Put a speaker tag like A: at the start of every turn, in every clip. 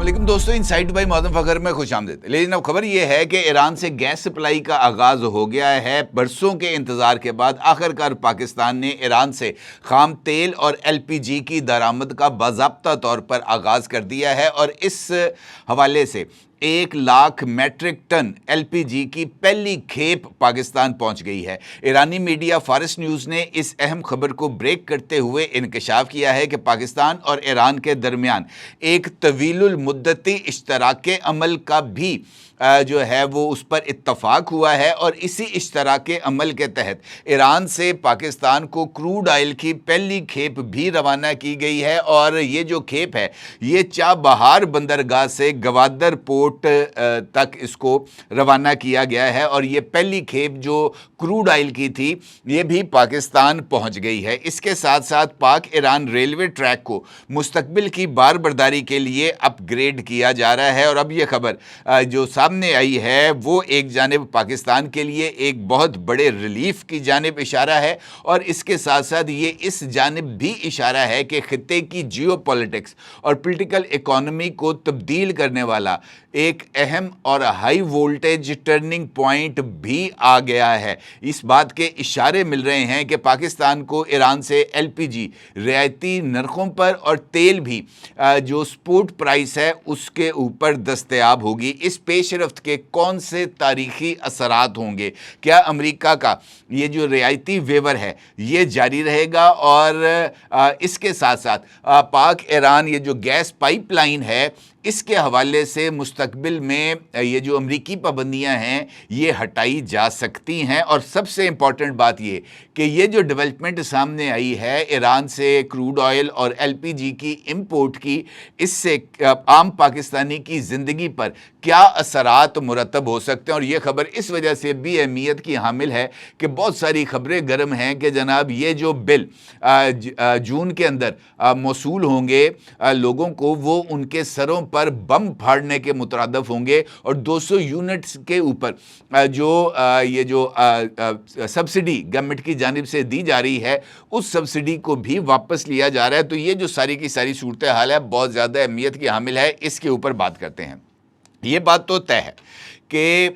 A: वालेकुम दोस्तों, inside bye Mauzam Fakhar में खुश आमदीद। लेकिन अब खबर यह है कि ईरान से गैस सप्लाई का आगाज़ हो गया है। बरसों के इंतज़ार के बाद आखिरकार पाकिस्तान ने ईरान से खाम तेल और LPG की दरामद का बाज़ाब्ता तौर पर आगाज़ कर दिया है और इस हवाले से 1 लाख मेट्रिक टन LPG की पहली खेप पाकिस्तान पहुंच गई है। ईरानी मीडिया फारिस न्यूज़ ने इस अहम खबर को ब्रेक करते हुए इंकशाफ किया है कि पाकिस्तान और ईरान के दरमियान एक तवीलुल मुद्दती इश्तराके अमल का भी जो है वो उस पर इत्तफाक हुआ है और इसी इश्तराके अमल के तहत ईरान से पाकिस्तान को क्रूड ऑयल की पहली खेप भी रवाना की गई है और ये जो खेप है ये चाबहार बंदरगाह से गवादर पोर्ट तक इसको रवाना किया गया है और ये पहली खेप जो क्रूड ऑयल की थी ये भी पाकिस्तान पहुंच गई है। इसके साथ साथ पाक ईरान रेलवे ट्रैक को मुस्तकबिल की बारबरदारी के लिए अपग्रेड किया जा रहा है और अब ये खबर जो सामने आई है वो एक जानिब पाकिस्तान के लिए एक बहुत बड़े रिलीफ की जानिब इशारा है और इसके साथ साथ ये इस जानिब भी इशारा है कि खित्ते की जियोपॉलिटिक्स और पॉलिटिकल इकोनॉमी को तब्दील करने वाला एक अहम और हाई वोल्टेज टर्निंग पॉइंट भी आ गया है। इस बात के इशारे मिल रहे हैं कि पाकिस्तान को ईरान से LPG रियायती नरखों पर और तेल भी जो स्पॉट प्राइस है उसके ऊपर दस्तयाब होगी। इस पेशरफ्त के कौन से तारीखी असरात होंगे? क्या अमेरिका का ये जो रियायती वेवर है ये जारी रहेगा और इसके साथ साथ पाक ईरान ये जो गैस पाइपलाइन है इसके हवाले से मुस्तकबिल में ये जो अमरीकी पाबंदियां हैं ये हटाई जा सकती हैं। और सबसे इम्पॉर्टेंट बात ये कि ये जो डेवलपमेंट सामने आई है ईरान से क्रूड ऑयल और LPG की इंपोर्ट की, इससे आम पाकिस्तानी की ज़िंदगी पर क्या असरात मुरतब हो सकते हैं। और ये खबर इस वजह से भी अहमियत की हामिल है कि बहुत सारी खबरें गर्म हैं कि जनाब ये जो बिल जून के अंदर मौसूल होंगे लोगों को, वो उनके सरों पर बम फाड़ने के मुतरादफ होंगे और 200 यूनिट्स के ऊपर जो ये जो सब्सिडी गवर्नमेंट की जानिब से दी जा रही है उस सब्सिडी को भी वापस लिया जा रहा है। तो ये जो सारी की सारी सूरत हाल है बहुत ज़्यादा अहमियत की हामिल है। इसके ऊपर बात करते हैं। ये बात तो तय है कि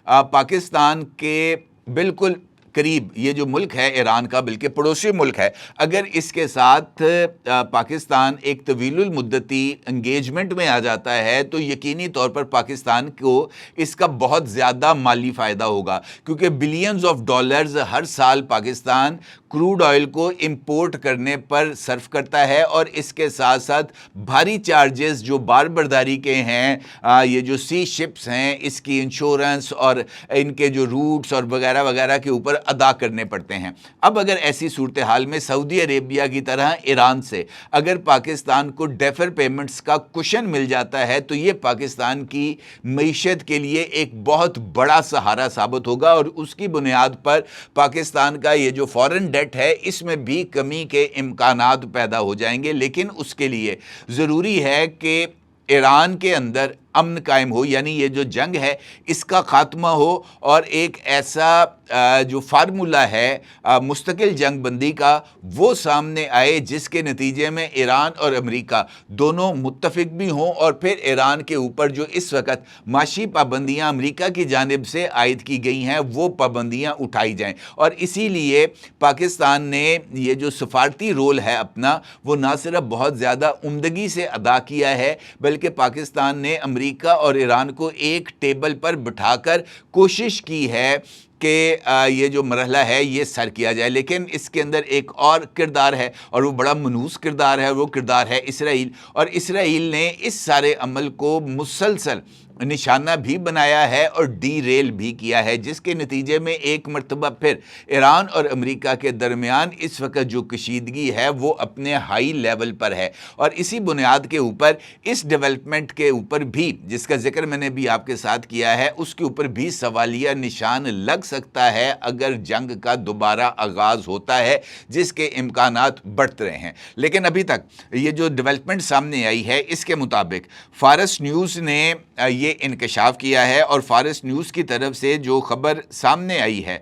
A: पाकिस्तान के बिल्कुल करीब ये जो मुल्क है ईरान का, बल्कि पड़ोसी मुल्क है, अगर इसके साथ पाकिस्तान एक तवीलुल मुद्दती एंगेजमेंट में आ जाता है तो यकीनी तौर पर पाकिस्तान को इसका बहुत ज़्यादा माली फ़ायदा होगा, क्योंकि बिलियंस ऑफ डॉलर्स हर साल पाकिस्तान क्रूड ऑयल को इंपोर्ट करने पर सर्फ करता है और इसके साथ साथ भारी चार्जेस जो बारबरदारी के हैं, ये जो सी शिप्स हैं इसकी इंश्योरेंस और इनके जो रूट्स और वगैरह वगैरह के ऊपर अदा करने पड़ते हैं। अब अगर ऐसी सूरत हाल में सऊदी अरेबिया की तरह ईरान से अगर पाकिस्तान को डेफर पेमेंट्स का कुशन मिल जाता है तो ये पाकिस्तान की मईशत के लिए एक बहुत बड़ा सहारा साबित होगा और उसकी बुनियाद पर पाकिस्तान का ये जो फॉरेन डेट है इसमें भी कमी के इम्कानात पैदा हो जाएंगे। लेकिन उसके लिए ज़रूरी है कि ईरान के अंदर अमन कायम हो, यानी ये जो जंग है इसका ख़ात्मा हो और एक ऐसा जो फार्मूला है मुस्तकिल जंग बंदी का वो सामने आए जिसके नतीजे में ईरान और अमेरिका दोनों मुत्तफिक भी हों और फिर ईरान के ऊपर जो इस वक्त माशी पाबंदियां अमेरिका की जानिब से आयद की गई हैं वो पाबंदियां उठाई जाएं। और इसीलिए पाकिस्तान ने ये जो सफारती रोल है अपना वो ना सिर्फ बहुत ज़्यादा उम्दगी से अदा किया है बल्कि पाकिस्तान ने अमेरिका और ईरान को एक टेबल पर बिठाकर कोशिश की है कि ये जो मरहला है ये सर किया जाए। लेकिन इसके अंदर एक और किरदार है और वो बड़ा मनूस किरदार है, वो किरदार है इसराइल। और इसराइल ने इस सारे अमल को मुसलसल निशाना भी बनाया है और डीरेल भी किया है, जिसके नतीजे में एक मरतबा फिर ईरान और अमेरिका के दरमियान इस वक्त जो कशीदगी है वो अपने हाई लेवल पर है। और इसी बुनियाद के ऊपर इस डेवलपमेंट के ऊपर भी जिसका जिक्र मैंने भी आपके साथ किया है उसके ऊपर भी सवालिया निशान लग सकता है अगर जंग का दोबारा आगाज़ होता है, जिसके इम्कानात बढ़ते रहे हैं। लेकिन अभी तक ये जो डेवलपमेंट सामने आई है इसके मुताबिक फारस न्यूज़ ने یہ انکشاف کیا ہے، اور فارس نیوز کی طرف سے جو خبر سامنے آئی ہے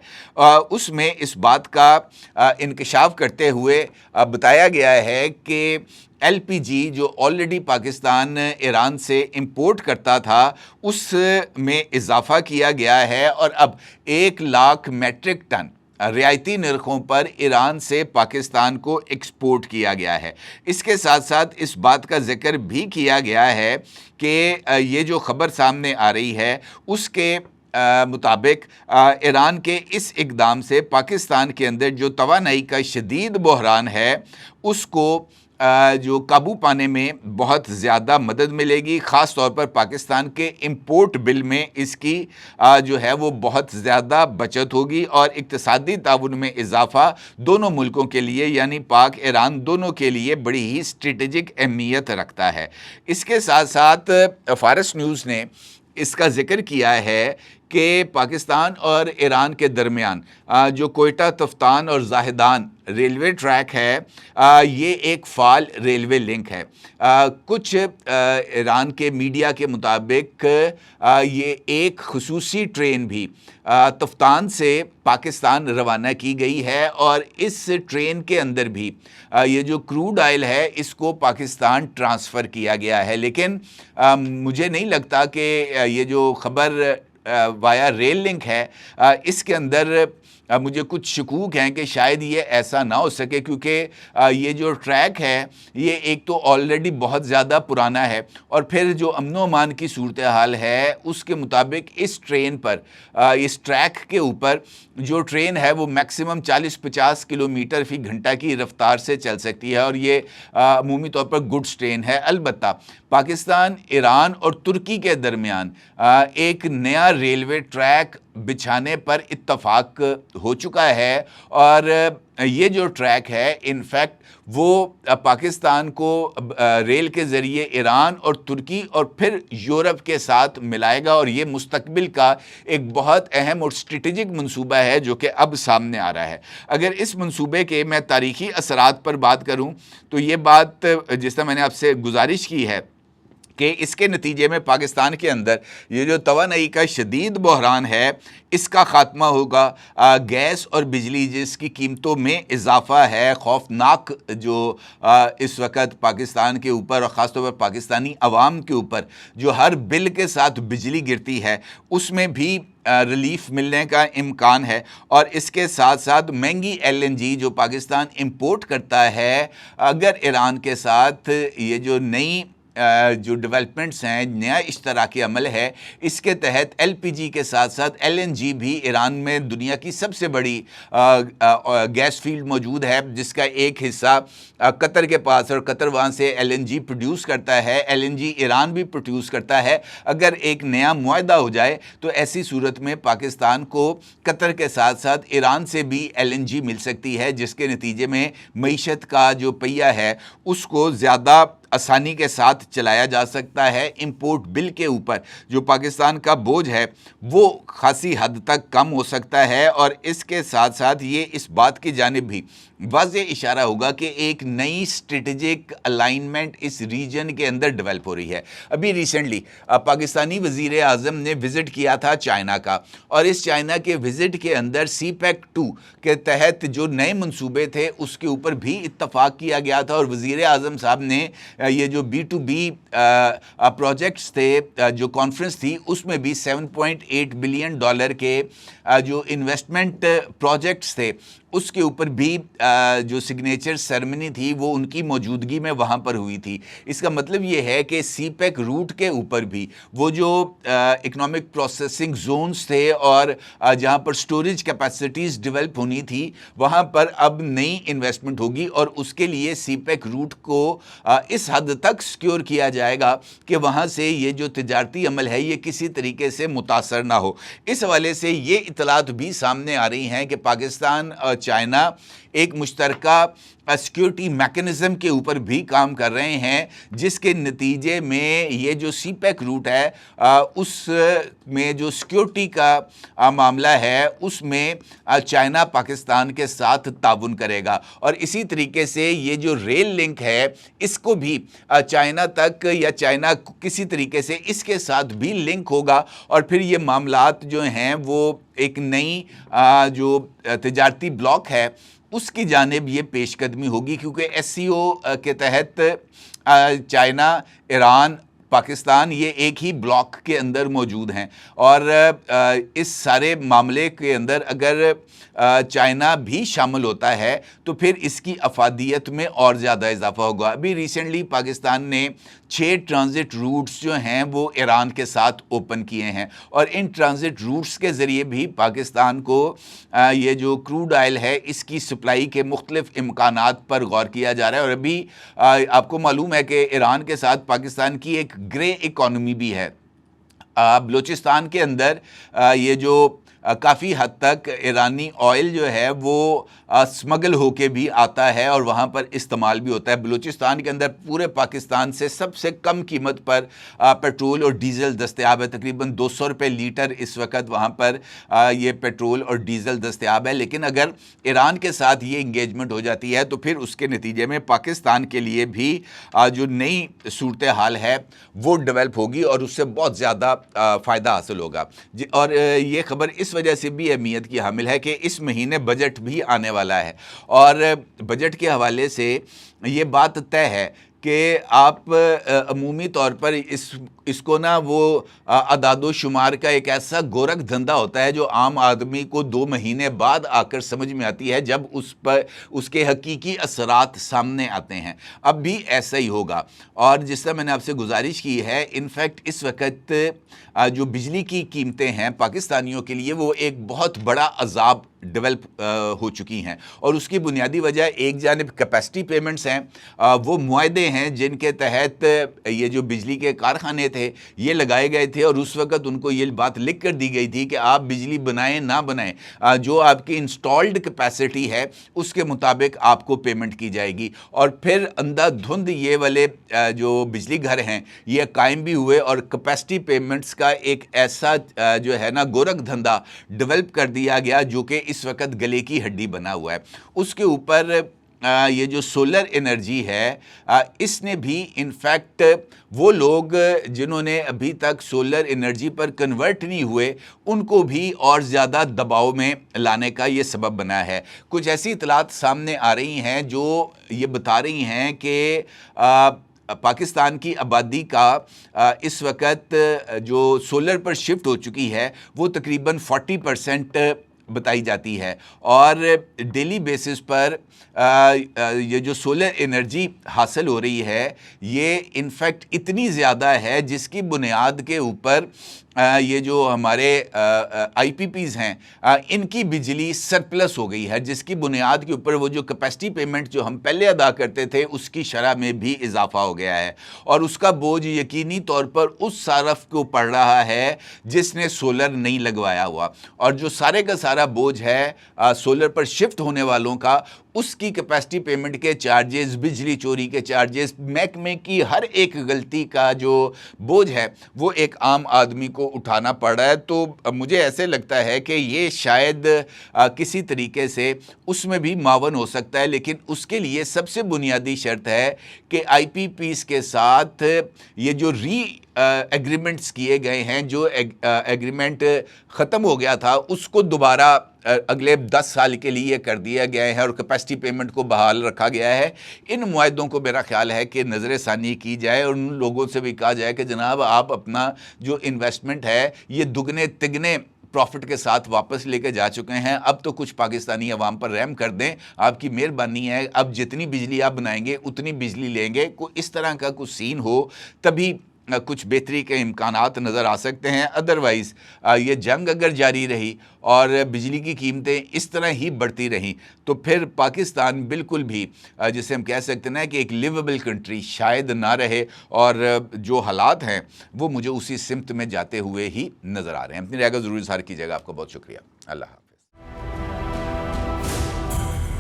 A: اس میں اس بات کا انکشاف کرتے ہوئے بتایا گیا ہے کہ ایل پی جی جو آلریڈی پاکستان ایران سے امپورٹ کرتا تھا اس میں اضافہ کیا گیا ہے، اور اب 1,00,000 میٹرک ٹن رعایتی نرخوں پر ایران سے پاکستان کو ایکسپورٹ کیا گیا ہے۔ اس کے ساتھ ساتھ اس بات کا ذکر بھی کیا گیا ہے کہ یہ جو خبر سامنے آ رہی ہے اس کے مطابق ایران کے اس اقدام سے پاکستان کے اندر جو توانائی کا شدید بحران ہے اس کو جو قابو پانے میں بہت زیادہ مدد ملے گی، خاص طور پر پاکستان کے امپورٹ بل میں اس کی جو ہے وہ بہت زیادہ بچت ہوگی، اور اقتصادی تعاون میں اضافہ دونوں ملکوں کے لیے یعنی پاک ایران دونوں کے لیے بڑی ہی اسٹریٹجک اہمیت رکھتا ہے۔ اس کے ساتھ ساتھ فارس نیوز نے اس کا ذکر کیا ہے کہ پاکستان اور ایران کے درمیان جو کوئٹہ تفتان اور زاہدان ریلوے ٹریک ہے یہ ایک فعال ریلوے لنک ہے۔ کچھ ایران کے میڈیا کے مطابق یہ ایک خصوصی ٹرین بھی تفتان سے پاکستان روانہ کی گئی ہے، اور اس ٹرین کے اندر بھی یہ جو کروڈ آئل ہے اس کو پاکستان ٹرانسفر کیا گیا ہے، لیکن مجھے نہیں لگتا کہ یہ جو خبر وایا ریل لنک ہے اس کے اندر مجھے کچھ شکوک ہیں کہ شاید یہ ایسا نہ ہو سکے، کیونکہ یہ جو ٹریک ہے یہ ایک تو آلریڈی بہت زیادہ پرانا ہے، اور پھر جو امن و امان کی صورتحال ہے اس کے مطابق اس ٹرین پر اس ٹریک کے اوپر جو ٹرین ہے وہ میکسیمم 40-50 کلومیٹر فی گھنٹہ کی رفتار سے چل سکتی ہے، اور یہ عمومی طور پر گڈس ٹرین ہے۔ البتہ پاکستان، ایران اور ترکی کے درمیان ایک نیا ریلوے ٹریک بچھانے پر اتفاق ہو چکا ہے، اور یہ جو ٹریک ہے انفیکٹ وہ پاکستان کو ریل کے ذریعے ایران اور ترکی اور پھر یورپ کے ساتھ ملائے گا، اور یہ مستقبل کا ایک بہت اہم اور اسٹریٹجک منصوبہ ہے جو کہ اب سامنے آ رہا ہے۔ اگر اس منصوبے کے میں تاریخی اثرات پر بات کروں تو یہ بات جس طرح میں نے آپ سے گزارش کی ہے کہ اس کے نتیجے میں پاکستان کے اندر یہ جو توانائی کا شدید بحران ہے اس کا خاتمہ ہوگا، گیس اور بجلی جس کی قیمتوں میں اضافہ ہے، خوفناک جو اس وقت پاکستان کے اوپر اور خاص طور پر پاکستانی عوام کے اوپر جو ہر بل کے ساتھ بجلی گرتی ہے اس میں بھی ریلیف ملنے کا امکان ہے، اور اس کے ساتھ ساتھ مہنگی ایل این جی جو پاکستان امپورٹ کرتا ہے، اگر ایران کے ساتھ یہ جو نئی جو ڈیولپمنٹس ہیں، نیا اشتراکی عمل ہے، اس کے تحت ایل پی جی کے ساتھ ساتھ ایل این جی بھی ایران میں دنیا کی سب سے بڑی گیس فیلڈ موجود ہے، جس کا ایک حصہ قطر کے پاس، اور قطر وہاں سے ایل این جی پروڈیوس کرتا ہے، ایل این جی ایران بھی پروڈیوس کرتا ہے۔ اگر ایک نیا معاہدہ ہو جائے تو ایسی صورت میں پاکستان کو قطر کے ساتھ ساتھ ایران سے بھی ایل این جی مل سکتی ہے، جس کے نتیجے میں معیشت کا جو پہیہ ہے اس کو زیادہ آسانی کے ساتھ چلایا جا سکتا ہے۔ امپورٹ بل کے اوپر جو پاکستان کا بوجھ ہے وہ خاصی حد تک کم ہو سکتا ہے، اور اس کے ساتھ ساتھ یہ اس بات کی جانب بھی واضح اشارہ ہوگا کہ ایک نئی اسٹریٹجک الائنمنٹ اس ریجن کے اندر ڈیولپ ہو رہی ہے۔ ابھی ریسنٹلی پاکستانی وزیر اعظم نے وزٹ کیا تھا چائنا کا، اور اس چائنا کے وزٹ کے اندر سی پیک 2 کے تحت جو نئے منصوبے تھے اس کے اوپر بھی اتفاق کیا گیا تھا، اور وزیر اعظم صاحب نے یہ جو B2B پروجیکٹس تھے، جو کانفرنس تھی اس میں بھی $7.8 بلین کے جو انویسٹمنٹ پروجیکٹس تھے اس کے اوپر بھی جو سگنیچر سیرمنی تھی وہ ان کی موجودگی میں وہاں پر ہوئی تھی۔ اس کا مطلب یہ ہے کہ سی پیک روٹ کے اوپر بھی وہ جو اکنامک پروسیسنگ زونز تھے اور جہاں پر سٹوریج کیپیسٹیز ڈیولپ ہونی تھی وہاں پر اب نئی انویسٹمنٹ ہوگی، اور اس کے لیے سی پیک روٹ کو اس حد تک سیکیور کیا جائے گا کہ وہاں سے یہ جو تجارتی عمل ہے یہ کسی طریقے سے متاثر نہ ہو۔ اس حوالے سے یہ اطلاعات بھی سامنے آ رہی ہیں کہ پاکستان اور چائنا ایک مشترکہ सिक्योरिटी मैकेनिज्म के ऊपर भी काम कर रहे हैं, जिसके नतीजे में ये जो सी पैक रूट है उस में जो सिक्योरिटी का मामला है उसमें चाइना पाकिस्तान के साथ ताउन करेगा। और इसी तरीके से ये जो रेल लिंक है इसको भी चाइना तक या चाइना किसी तरीके से इसके साथ भी लिंक होगा, और फिर ये मामलात जो हैं वो एक नई जो तिजारती ब्लॉक है उसकी जानिब ये पेशकदमी होगी, क्योंकि SCO के तहत चाइना, ईरान, पाकिस्तान ये एक ही ब्लॉक के अंदर मौजूद हैं। और इस सारे मामले के अंदर अगर चाइना भी शामिल होता है तो फिर इसकी अफादियत में और ज़्यादा इजाफा होगा। अभी रिसेंटली पाकिस्तान ने 6 ट्रांजिट रूट्स जो हैं वो ईरान के साथ ओपन किए हैं, और इन ट्रांजिट रूट्स के ज़रिए भी पाकिस्तान को ये जो क्रूड ऑयल है इसकी सप्लाई के मुख्तलिफ इम्कानात पर गौर किया जा रहा है। और अभी आपको मालूम है कि ईरान के साथ पाकिस्तान की एक ग्रे इकॉनमी भी है। बलूचिस्तान के अंदर ये जो काफ़ी हद तक ईरानी ऑयल जो है वो स्मगल होके भी आता है और वहाँ पर इस्तेमाल भी होता है। बलूचिस्तान के अंदर पूरे पाकिस्तान से सबसे कम कीमत पर पेट्रोल और डीज़ल दस्तयाब है, तकरीबन 200 रुपये लीटर इस वक्त वहाँ पर ये पेट्रोल और डीज़ल दस्तयाब है। लेकिन अगर ईरान के साथ ये इंगेजमेंट हो जाती है तो फिर उसके नतीजे में पाकिस्तान के लिए भी जो नई सूरत हाल है वो डेवलप होगी और उससे बहुत ज़्यादा फ़ायदा हासिल होगा। और ये खबर इस वजह से भी अहमियत की हामिल है कि इस महीने बजट भी आने वाला है, और बजट के हवाले से ये बात तय है कि आप अमूमी तौर पर इसको ना वो अदादो शुमार का एक ऐसा गोरख धंधा होता है जो आम आदमी को 2 महीने बाद आकर समझ में आती है, जब उस पर उसके हकीकी असरात सामने आते हैं। अब भी ऐसा ही होगा। और जिस तरह मैंने आपसे गुजारिश की है, इनफैक्ट इस वक्त जो बिजली की कीमतें हैं पाकिस्तानियों के लिए वो एक बहुत बड़ा अजाब डेवलप हो चुकी हैं, और उसकी बुनियादी वजह एक जानिब कैपेसिटी पेमेंट्स हैं, वो मुआहदे हैं जिनके तहत ये जो बिजली के कारखाने थे ये लगाए गए थे, और उस वक्त उनको ये बात लिख कर दी गई थी कि आप बिजली बनाएं ना बनाएं, जो आपकी इंस्टॉल्ड कैपेसिटी है उसके मुताबिक आपको पेमेंट की जाएगी। और फिर अंधाधुंध ये वाले जो बिजली घर हैं ये कायम भी हुए, और कैपेसिटी पेमेंट्स का एक ऐसा जो है ना गोरख धंधा डेवलप कर दिया गया जो कि इस वक्त गले की हड्डी बना हुआ है। उसके ऊपर ये जो सोलर एनर्जी है इसने भी इनफैक्ट वो लोग जिन्होंने अभी तक सोलर एनर्जी पर कन्वर्ट नहीं हुए उनको भी और ज़्यादा दबाव में लाने का ये सबब बना है। कुछ ऐसी इतलात सामने आ रही हैं जो ये बता रही हैं कि पाकिस्तान की आबादी का इस वक्त जो सोलर पर शिफ्ट हो चुकी है वो तकरीबन 40% बताई जाती है, और डेली बेसिस पर ये जो सोलर एनर्जी हासिल हो रही है ये इनफैक्ट इतनी ज़्यादा है जिसकी बुनियाद के ऊपर ये जो हमारे IPPs हैं इनकी बिजली सरप्लस हो गई है, जिसकी बुनियाद के ऊपर वो जो कैपेसिटी पेमेंट जो हम पहले अदा करते थे उसकी शरह में भी इजाफा हो गया है, और उसका बोझ यकीनी तौर पर उस सारफ को पड़ रहा है जिसने सोलर नहीं लगवाया हुआ। और जो सारे का सारा बोझ है सोलर पर शिफ्ट होने वालों का, उसकी कैपेसिटी पेमेंट के चार्जेस, बिजली चोरी के चार्जेस, महकमे की हर एक गलती का जो बोझ है वो एक आम आदमी को उठाना पड़ रहा है। तो मुझे ऐसे लगता है कि ये शायद किसी तरीके से उसमें भी मावन हो सकता है, लेकिन उसके लिए सबसे बुनियादी शर्त है कि IPPs के साथ ये जो एग्रीमेंट्स किए गए हैं, जो एग्रीमेंट ख़त्म हो गया था उसको दोबारा अगले 10 साल के लिए कर दिया गया है और कैपेसिटी पेमेंट को बहाल रखा गया है। इन मुआहदों को मेरा ख्याल है कि नज़र सानी की जाए और उन लोगों से भी कहा जाए कि जनाब आप अपना जो इन्वेस्टमेंट है ये दुगने तिगने प्रॉफिट के साथ वापस लेके जा चुके हैं, अब तो कुछ पाकिस्तानी अवाम पर रहम कर दें, आपकी मेहरबानी है, अब जितनी बिजली आप बनाएंगे उतनी बिजली लेंगे। कोई इस तरह का कुछ सीन हो तभी कुछ बेहतरी के इम्कानात नज़र आ सकते हैं। अदरवाइज़ ये जंग अगर जारी रही और बिजली की कीमतें इस तरह ही बढ़ती रहीं तो फिर पाकिस्तान बिल्कुल भी जिसे हम कह सकते हैं ना कि एक लिवेबल कंट्री शायद ना रहे, और जो हालात हैं वो मुझे उसी सिमत में जाते हुए ही नज़र आ रहे हैं। अपनी राय का ज़रूर इज़हार कीजिएगा। आपका बहुत शुक्रिया। अल्लाह हाफ़िज़।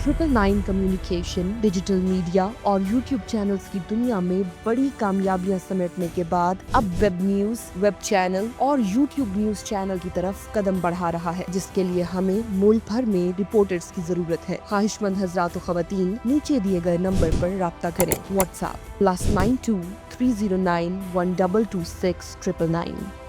B: 999 کمیونیکیشن، ڈیجیٹل میڈیا اور یوٹیوب چینلز کی دنیا میں بڑی کامیابیاں سمیٹنے کے بعد اب ویب نیوز، ویب چینل اور یوٹیوب نیوز چینل کی طرف قدم بڑھا رہا ہے، جس کے لیے ہمیں ملک بھر میں رپورٹرز کی ضرورت ہے۔ خواہش مند حضرات و خواتین نیچے دیے گئے نمبر پر رابطہ کریں۔ What's app +92 309 1226 999۔